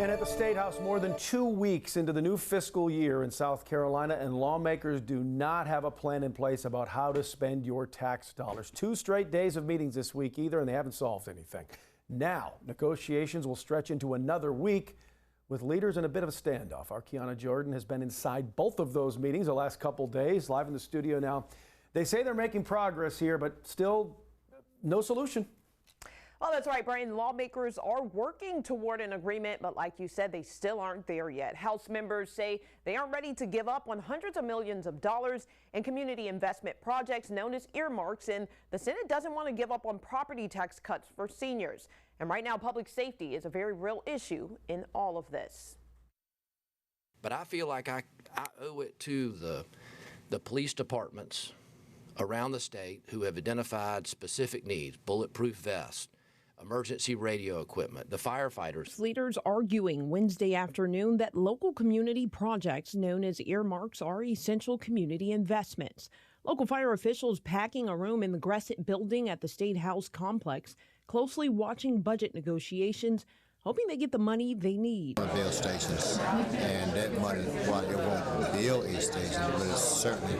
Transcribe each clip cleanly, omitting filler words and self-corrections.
And at the State House, more than 2 weeks into the new fiscal year in South Carolina, and lawmakers do not have a plan in place about how to spend your tax dollars. 2 straight days of meetings this week either, and they haven't solved anything. Now, negotiations will stretch into another week with leaders in a bit of a standoff. Our Kiana Jordan has been inside both of those meetings the last couple days, live in the studio now. They say they're making progress here, but still no solution. Well, that's right, Brian. Lawmakers are working toward an agreement, but like you said, they still aren't there yet. House members say they aren't ready to give up on hundreds of millions of dollars in community investment projects known as earmarks, and the Senate doesn't want to give up on property tax cuts for seniors. And right now, public safety is a very real issue in all of this. But I feel like I owe it to the police departments around the state who have identified specific needs: bulletproof vests, emergency radio equipment, the firefighters. Leaders arguing Wednesday afternoon that local community projects known as earmarks are essential community investments. Local fire officials packing a room in the Gressett building at the State House complex, closely watching budget negotiations, hoping they get the money they need. Build stations, and that money, while it won't build a station, but it certainly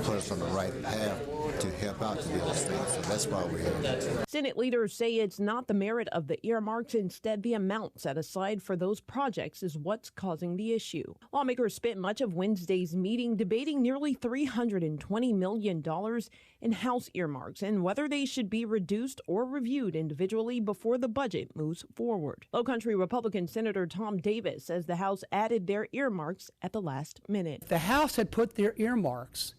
put us on the right path to help out to build a station. So that's why we're here. Senate leaders say it's not the merit of the earmarks, instead the amount set aside for those projects is what's causing the issue. Lawmakers spent much of Wednesday's meeting debating nearly $320 million in House earmarks and whether they should be reduced or reviewed individually before the budget moves forward. Lowcountry Republican Senator Tom Davis says the House added their earmarks at the last minute. The House had put their earmarks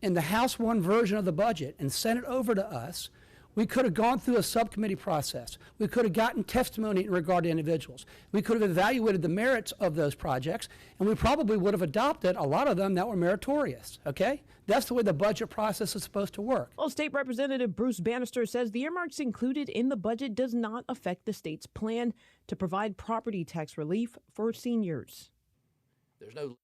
in the House 1 version of the budget and sent it over to us. We could have gone through a subcommittee process. We could have gotten testimony in regard to individuals. We could have evaluated the merits of those projects, and we probably would have adopted a lot of them that were meritorious, okay? That's the way the budget process is supposed to work. Well, State Representative Bruce Bannister says the earmarks included in the budget does not affect the state's plan to provide property tax relief for seniors. There's no.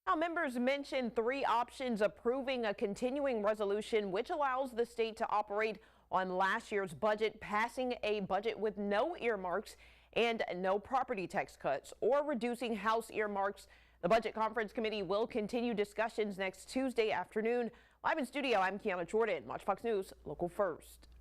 Now, members mentioned 3 options approving a continuing resolution which allows the state to operate on last year's budget, passing a budget with no earmarks and no property tax cuts, or reducing House earmarks. The Budget Conference Committee will continue discussions next Tuesday afternoon. Live in studio, I'm Kiana Jordan. Watch Fox News, Local First.